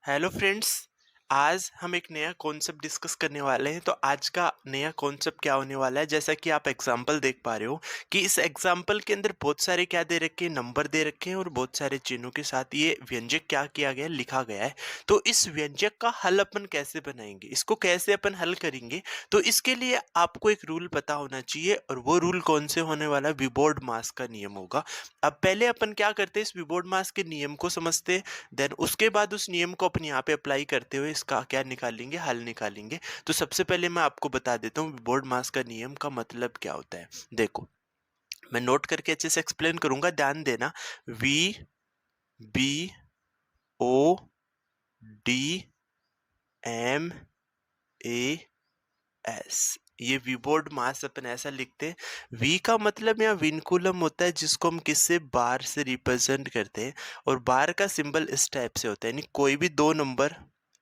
Hello friends. आज हम एक नया कॉन्सेप्ट डिस्कस करने वाले हैं। तो आज का नया कॉन्सेप्ट क्या होने वाला है, जैसा कि आप एग्जांपल देख पा रहे हो कि इस एग्जांपल के अंदर बहुत सारे क्या दे रखे हैं, नंबर दे रखे हैं और बहुत सारे चिन्हों के साथ ये व्यंजक क्या किया गया है, लिखा गया है। तो इस व्यंजक का हल अपन कैसे बनाएंगे, इसको कैसे अपन हल करेंगे, तो इसके लिए आपको एक रूल पता होना चाहिए। और वो रूल कौन से होने वाला है, विबोर्ड मास का नियम होगा। अब पहले अपन क्या करते हैं, इस विबोर्ड मास के नियम को समझते हैं। देन उसके बाद उस नियम को अपने यहाँ पे अप्लाई करते हुए इसका क्या निकालेंगे, हल निकालेंगे। तो सबसे पहले मैं आपको बता देता हूँ बोर्ड मास का नियम का मतलब क्या होता है। देखो, मैं नोट करके अच्छे से एक्सप्लेन करूंगा, ध्यान देना। V B O D M A S, ये वीबोर्ड मास अपन ऐसा लिखते हैं। वी का मतलब यहाँ विनकुलम होता है, जिसको हम किससे, बार से रिप्रेजेंट करते हैं। और बार का सिंबल इस टाइप से होता है, यानी कोई भी दो नंबर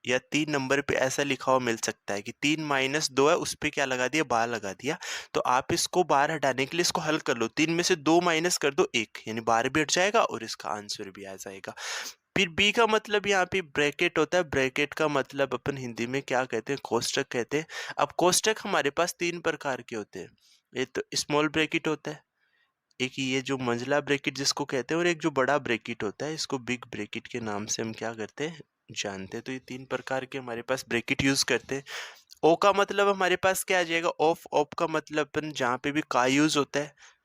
या तीन नंबर पे ऐसा लिखा हुआ मिल सकता है कि 3 - 2 है, उस पे क्या लगा दिया, बार लगा दिया। तो आप इसको बार हटाने के लिए इसको हल कर लो, 3 में से 2 माइनस कर दो, 1, यानी बार भी हट जाएगा और इसका आंसर भी आ जाएगा। फिर बी का मतलब यहाँ पे ब्रैकेट होता है। ब्रैकेट का मतलब अपन हिंदी में क्या कहते हैं, कोष्टक कहते हैं। अब कोष्टक हमारे पास 3 प्रकार के होते हैं। एक तो स्मॉल ब्रैकेट होता है, एक ये जो मंझला ब्रैकेट जिसको कहते हैं, और एक जो बड़ा ब्रैकेट होता है, इसको बिग ब्रैकेट के नाम से हम क्या करते हैं, जानते हैं। तो ये 3 प्रकार के हमारे पास ब्रैकेट यूज करते हैं। ओ का मतलब हमारे पास क्या आ जाएगा, ऑफ। ऑफ का मतलब अपन जहाँ पे भी का यूज होता है।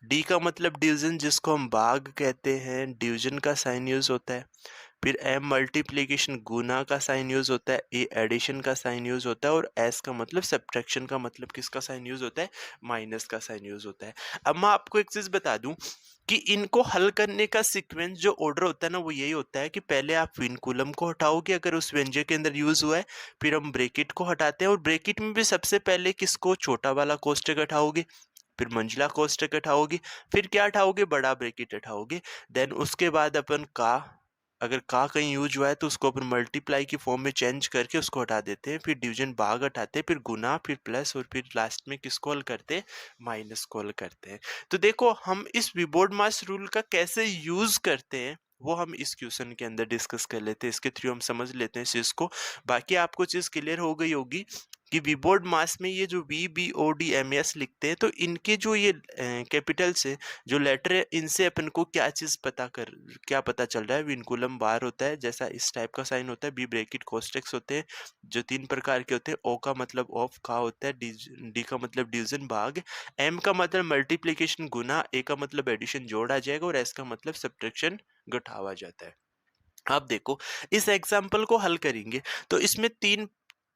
डी का मतलब डिवीजन, जिसको हम भाग कहते हैं, डिवीजन का साइन यूज होता है। फिर एम मल्टीप्लिकेशन, गुना का साइन यूज होता है। ए एडिशन का साइन यूज होता है। और एस का मतलब सब्ट्रैक्शन का मतलब किसका साइन यूज होता है, माइनस का साइन यूज होता है। अब मैं आपको एक चीज बता दूं कि इनको हल करने का सीक्वेंस जो ऑर्डर होता है ना, वो यही होता है कि पहले आप विनकुलम को हटाओगे अगर उस व्यंजक के अंदर यूज हुआ है। फिर हम ब्रैकेट को हटाते हैं, और ब्रैकेट में भी सबसे पहले किसको, छोटा वाला कोष्टक हटाओगे। फिर मंझला कोष्टक हटाओगे। फिर क्या हटाओगे, बड़ा ब्रैकेट हटाओगे। देन उसके बाद अपन का, अगर का कहीं यूज हुआ है तो उसको अपन मल्टीप्लाई की फॉर्म में चेंज करके उसको हटा देते हैं। फिर डिवीजन भाग हटाते हैं, फिर गुना, फिर प्लस, और फिर लास्ट में किसको हल करते हैं, माइनस को हल करते हैं। तो देखो, हम इस विबोर्ड मास रूल का कैसे यूज करते हैं वो हम इस क्वेश्चन के अंदर डिस्कस कर लेते हैं। इसके थ्रू हम समझ लेते हैं इस चीज को। बाकी आपको चीज क्लियर हो गई होगी कि विबोर्ड मास में ये जो V B O D M S लिखते हैं, तो इनके जो ये कैपिटल से जो लेटर है, इनसे अपन को क्या चीज क्या पता चल रहा है। विनकुलम बार होता है, जैसा इस टाइप का साइन होता है। बी ब्रैकेट कोष्टक्स होते हैं जो 3 प्रकार के होते हैं। ओ का मतलब ऑफ, का होता है डी का मतलब डिवीजन भाग, एम का मतलब मल्टीप्लीकेशन गुना, ए का मतलब एडिशन जोड़ आ जाएगा, और एस का मतलब सब्ट्रैक्शन घटावा जाता है। आप देखो, इस एग्जाम्पल को हल करेंगे तो इसमें 3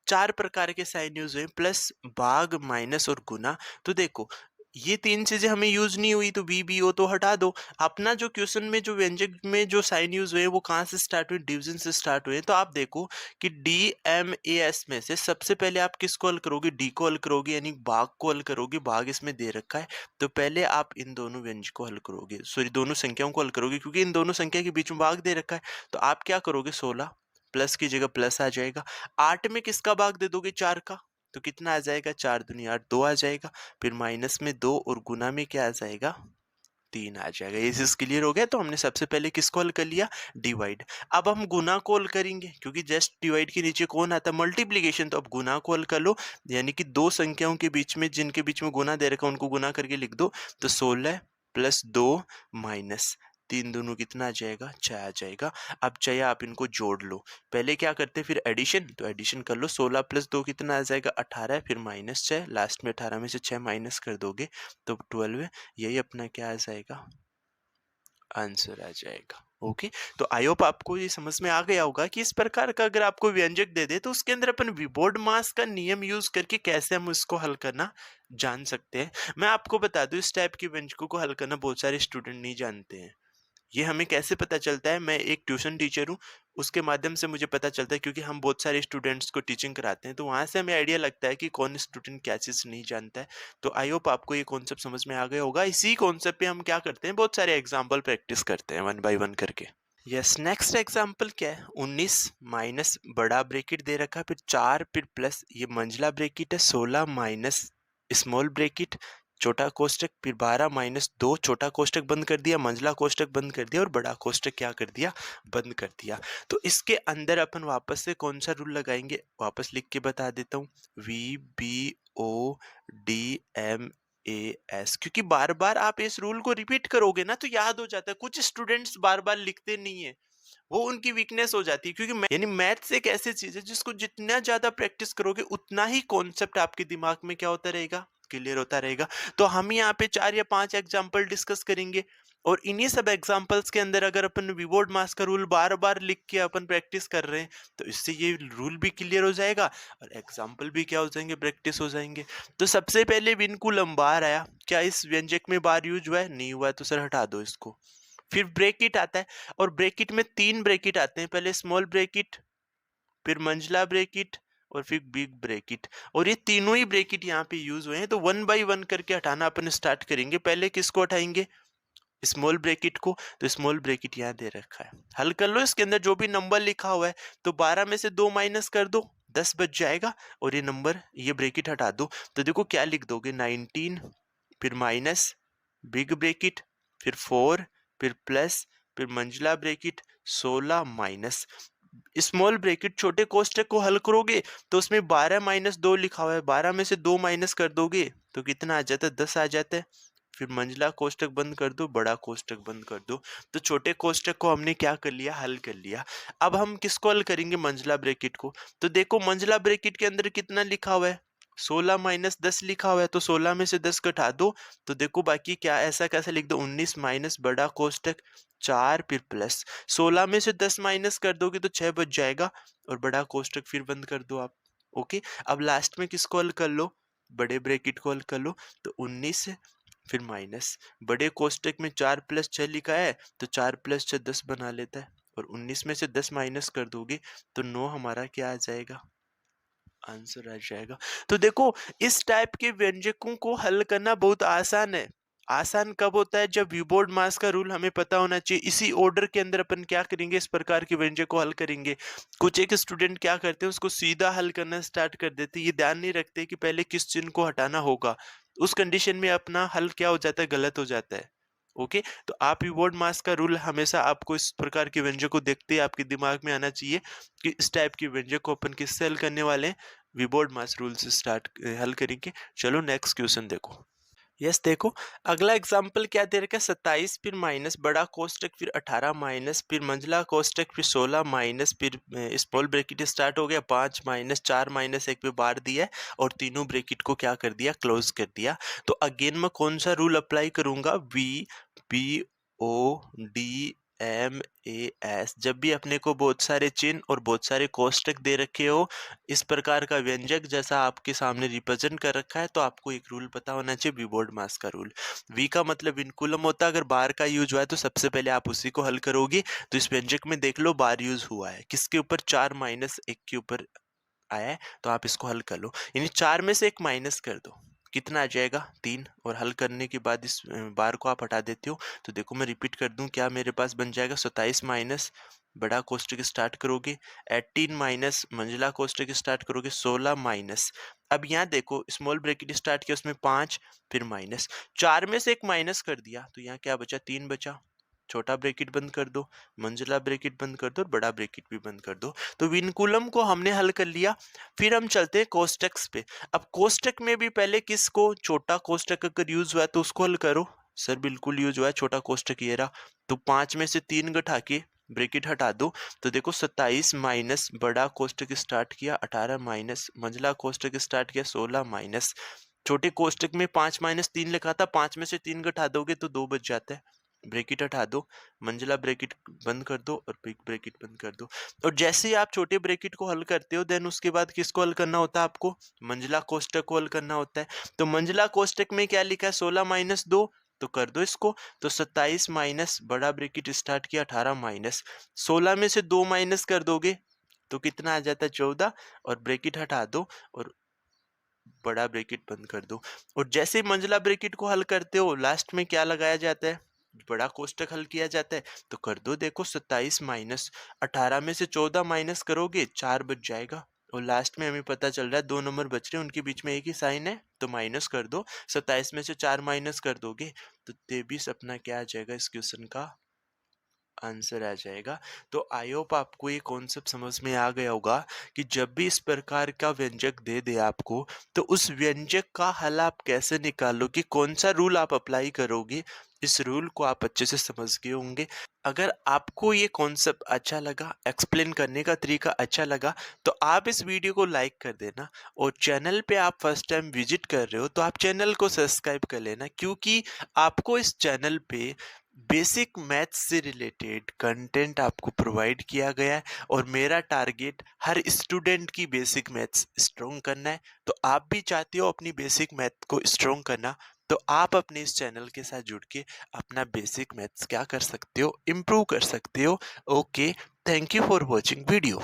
4 प्रकार के साइन यूज हुए, प्लस, भाग, माइनस और गुना। तो देखो, ये 3 चीजें हमें यूज नहीं हुई, तो वी बी ओ तो हटा दो। अपना जो क्वेश्चन में जो व्यंजक में जो साइन यूज हुए वो कहाँ से स्टार्ट हुए, डिवीजन से स्टार्ट हुए। तो आप देखो कि डी एम ए एस में से सबसे पहले आप किसको हल करोगे, डी को हल करोगे, यानी भाग को हल करोगे। भाग इसमें दे रखा है, तो पहले आप इन दोनों व्यंजक को हल करोगे, सॉरी दोनों संख्याओं को हल करोगे, क्योंकि इन दोनों संख्या के बीच में भाग दे रखा है। तो आप क्या करोगे, 16, प्लस की जगह प्लस आ जाएगा। 8 में किसका भाग दे दोगे, 4 का, तो कितना आ जाएगा, 4 दूनी 8, 2 आ जाएगा। फिर माइनस में 2, और गुना में क्या आ जाएगा, 3 आ जाएगा। ये चीज क्लियर हो गया। तो हमने सबसे पहले किसको हल कर लिया, डिवाइड। अब हम गुना को हल करेंगे, क्योंकि जस्ट डिवाइड के नीचे कौन आता है, मल्टीप्लीकेशन। तो अब गुना को हल कर लो, यानी कि दो संख्याओं के बीच में, जिनके बीच में गुना दे रखा है, उनको गुना करके लिख दो। तो 16 प्लस 2 माइनस 3 दोनों कितना आ जाएगा, 6 आ जाएगा। अब चाहिए आप इनको जोड़ लो। पहले क्या करते हैं, फिर एडिशन, तो एडिशन कर लो। 16 प्लस 2 कितना आ जाएगा, 18, फिर माइनस 6, लास्ट में 18 में से 6 माइनस कर दोगे तो 12। यही अपना क्या आ जाएगा, आंसर आ जाएगा। ओके। तो आई होप आपको ये समझ में आ गया होगा कि इस प्रकार का अगर आपको व्यंजक दे दे तो उसके अंदर अपन विबोर्ड मास का नियम यूज करके कैसे हम उसको हल करना जान सकते हैं। मैं आपको बता दूं, इस टाइप के व्यंजकों को हल करना बहुत सारे स्टूडेंट नहीं जानते हैं। ये हमें कैसे पता चलता है, मैं एक ट्यूशन टीचर हूँ, उसके माध्यम से मुझे पता चलता है, क्योंकि हम बहुत सारे स्टूडेंट्स को टीचिंग कराते हैं, तो वहां से हमें आइडिया लगता है कि कौन स्टूडेंट क्या चीज नहीं जानता है। तो आई होप आपको ये कॉन्सेप्ट समझ में आ गया होगा। इसी कॉन्सेप्ट पे हम क्या करते हैं, बहुत सारे एग्जाम्पल प्रैक्टिस करते हैं 1 बाय 1 करके। यस, नेक्स्ट एग्जाम्पल क्या है, 19 माइनस बड़ा ब्रेकेट दे रखा है, फिर 4, फिर प्लस, ये मंझला ब्रेकेट है। 16 माइनस स्मॉल ब्रेकेट, छोटा कोष्टक, फिर 12 माइनस 2, छोटा कोष्टक बंद कर दिया, मंझला कोष्टक बंद कर दिया और बड़ा कोष्टक क्या कर दिया, बंद कर दिया। तो इसके अंदर अपन वापस से कौन सा रूल लगाएंगे, वापस लिख के बता देता हूँ, VBODMAS, क्योंकि बार बार आप इस रूल को रिपीट करोगे ना तो याद हो जाता है। कुछ स्टूडेंट्स बार बार लिखते नहीं है, वो उनकी वीकनेस हो जाती है, क्योंकि यानी मैथ्स एक ऐसी चीज है जिसको जितना ज्यादा प्रैक्टिस करोगे उतना ही कॉन्सेप्ट आपके दिमाग में क्या होता रहेगा, क्लियर होता रहेगा। तो हम यहाँ पे 4 या 5 एग्जाम्पल डिस्कस करेंगे, और इन्हीं सब एग्जाम्पल्स के अंदर अगर अपन विबोर्ड मास का रूल बार बार लिख के अपन प्रैक्टिस कर रहे हैं तो इससे ये रूल भी क्लियर हो जाएगा और एग्जाम्पल भी क्या हो जाएंगे, प्रैक्टिस हो जाएंगे। तो सबसे पहले विनकुलम बार आया, क्या इस व्यंजक में बार यूज हुआ है, नहीं हुआ है, तो सर हटा दो इसको। फिर ब्रेकिट आता है, और ब्रेकिट में 3 ब्रेकिट आते हैं, पहले स्मॉल ब्रेकिट, फिर मंझला ब्रेकिट और फिर बिग ब्रेकिट, और ये तीनों ही ब्रेकिट यहाँ पे यूज हुए हैं। तो 1 बाय 1 करके हटाना अपन स्टार्ट करेंगे। पहले किसको हटाएंगे, स्मॉल ब्रेकिट को। तो स्मॉल ब्रेकिट यहाँ दे रखा है, हल कर लो, इसके अंदर जो भी नंबर लिखा हुआ है तो 12 में से 2 माइनस कर दो, 10 बच जाएगा, और ये नंबर, ये ब्रेकिट हटा दो। तो देखो क्या लिख दोगे, 19, फिर माइनस, बिग ब्रेकिट, फिर 4, फिर प्लस, फिर मंझला ब्रेकिट, 16 माइनस स्मॉल ब्रेकिट। छोटे कोष्टक को हल करोगे तो उसमें 12 माइनस 2 लिखा हुआ है, 12 में से 2 माइनस कर दोगे तो कितना आ जाता है, 10 आ जाता है। फिर मंझला कोष्टक बंद कर दो, बड़ा कोष्टक बंद कर दो। तो छोटे कोष्टक को हमने क्या कर लिया, हल कर लिया। अब हम किसको हल करेंगे, मंझला ब्रैकेट को। तो देखो मंझला ब्रैकेट के अंदर कितना लिखा हुआ है, 16 माइनस 10 लिखा हुआ है, तो 16 में से 10 घटा दो। तो देखो बाकी क्या, ऐसा कैसे लिख दो, 19 माइनस बड़ा कोष्टक 4, फिर प्लस 16 में से 10 माइनस कर दोगे तो 6 बच जाएगा, और बड़ा कोष्टक फिर बंद कर दो आप। ओके, अब लास्ट में किसको हल कर लो, बड़े ब्रैकेट को हल कर लो। तो 19 फिर माइनस, बड़े कोष्टक में 4 प्लस 6 लिखा है तो 4 प्लस 6 10 बना लेता है, और 19 में से 10 माइनस कर दोगे तो 9 हमारा क्या आ जाएगा, आंसर आ जाएगा। तो देखो इस टाइप के व्यंजकों को हल करना बहुत आसान है। आसान कब होता है, जब व्यूबोर्ड मास का रूल हमें पता होना चाहिए। इसी ऑर्डर के अंदर अपन क्या करेंगे, इस प्रकार के व्यंजक को हल करेंगे। कुछ एक स्टूडेंट क्या करते हैं, उसको सीधा हल करना स्टार्ट कर देते, ये ध्यान नहीं रखते कि पहले किस चिन्ह को हटाना होगा। उस कंडीशन में अपना हल क्या हो जाता है, गलत हो जाता है। ओके, तो आप व्यूबोर्ड मास का रूल हमेशा आपको इस प्रकार के व्यंजक को देखते ही आपके दिमाग में आना चाहिए कि इस टाइप के व्यंजक को अपन किससे हल करने वाले हैं, वीबोर्ड मास रूल से स्टार्ट हल करेंगे। चलो नेक्स्ट क्वेश्चन देखो। यस देखो, अगला एग्जाम्पल क्या दे रखा है, 27 फिर माइनस बड़ा कोष्टक फिर 18 माइनस फिर मंझला कोष्टक फिर 16 माइनस फिर स्मॉल ब्रैकेट स्टार्ट हो गया, 5 माइनस 4 माइनस 1 पे बार दिया है और तीनों ब्रैकेट को क्या कर दिया, क्लोज कर दिया। तो अगेन मैं कौन सा रूल अप्लाई करूंगा, VBODMAS। जब भी अपने को बहुत सारे चिन्ह और बहुत सारे कोष्टक दे रखे हो, इस प्रकार का व्यंजक जैसा आपके सामने रिप्रेजेंट कर रखा है, तो आपको एक रूल पता होना चाहिए, वीबोर्ड मास का रूल। वी का मतलब विनकुलम होता है, अगर बार का यूज हुआ है तो सबसे पहले आप उसी को हल करोगे। तो इस व्यंजक में देख लो बार यूज हुआ है, किसके ऊपर, 4 माइनस 1 के ऊपर आया है, तो आप इसको हल कर लो। यानी 4 में से 1 माइनस कर दो, कितना आ जाएगा, 3। और हल करने के बाद इस बार को आप हटा देते हो। तो देखो मैं रिपीट कर दूं, क्या मेरे पास बन जाएगा, 27 माइनस बड़ा कोष्टक स्टार्ट करोगे, 18 माइनस मंझला कोष्टक स्टार्ट करोगे, 16 माइनस, अब यहाँ देखो स्मॉल ब्रैकेट स्टार्ट किया उसमें 5 फिर माइनस, 4 में से 1 माइनस कर दिया तो यहाँ क्या बचा, 3 बचा। छोटा ब्रैकेट बंद कर दो, मंझला ब्रैकेट बंद कर दो और बड़ा ब्रैकेट भी बंद कर दो। तो विनकुलम को हमने हल कर लिया। फिर हम चलते हैं कोष्टक पे। अब कोष्टक में भी पहले किसको, छोटा कोष्टक अगर यूज हुआ है तो उसको हल करो। सर बिल्कुल यूज हुआ है छोटा कोष्टक, ये रहा। तो 5 में से 3 घटा के ब्रैकेट हटा दो। तो देखो 27 माइनस बड़ा कोष्टक स्टार्ट किया, 18 माइनस मंझला कोष्टक स्टार्ट किया, 16 माइनस छोटे कोष्टक में 5 माइनस 3 लिखा था, 5 में से 3 घटा दोगे तो 2 बच जाता है। ब्रैकेट हटा दो, मंझला ब्रैकेट बंद कर दो और बिग ब्रैकेट बंद कर दो। और जैसे ही आप छोटे ब्रैकेट को हल करते हो, देन उसके बाद किसको हल करना होता है आपको, मंझला कोष्टक को हल करना होता है। तो मंझला कोष्टक में क्या लिखा है, 16 माइनस 2, तो कर दो इसको। तो 27 माइनस बड़ा ब्रैकेट स्टार्ट किया, 18 माइनस 16 में से 2 माइनस कर दोगे तो कितना आ जाता है, 14। और ब्रैकेट हटा दो और बड़ा ब्रैकेट बंद कर दो। और जैसे ही मंझला ब्रैकेट को हल करते हो, लास्ट में क्या लगाया जाता है, बड़ा कोष्टक हल किया जाता है। तो कर दो, देखो 27 माइनस 18 में से 14 माइनस करोगे 4 बच जाएगा। और लास्ट में हमें पता चल रहा है 2 नंबर बच रहे हैं, उनके बीच में एक ही साइन है, तो माइनस कर दो। 27 में से 4 माइनस कर दोगे तो 23 अपना क्या आ जाएगा इस क्वेश्चन का आंसर आ जाएगा। तो आई होप आपको ये कॉन्सेप्ट समझ में आ गया होगा कि जब भी इस प्रकार का व्यंजक दे दे आपको, तो उस व्यंजक का हल आप कैसे निकालोगे, कौन सा रूल आप अप्लाई करोगे, इस रूल को आप अच्छे से समझ गए होंगे। अगर आपको ये कॉन्सेप्ट अच्छा लगा, एक्सप्लेन करने का तरीका अच्छा लगा, तो आप इस वीडियो को लाइक कर देना। और चैनल पे आप फर्स्ट टाइम विजिट कर रहे हो तो आप चैनल को सब्सक्राइब कर लेना, क्योंकि आपको इस चैनल पे बेसिक मैथ्स से रिलेटेड कंटेंट आपको प्रोवाइड किया गया है। और मेरा टारगेट हर स्टूडेंट की बेसिक मैथ्स स्ट्रॉन्ग करना है। तो आप भी चाहते हो अपनी बेसिक मैथ को स्ट्रॉन्ग करना, तो आप अपने इस चैनल के साथ जुड़ के अपना बेसिक मैथ्स क्या कर सकते हो, इम्प्रूव कर सकते हो। Okay, thank you for watching video.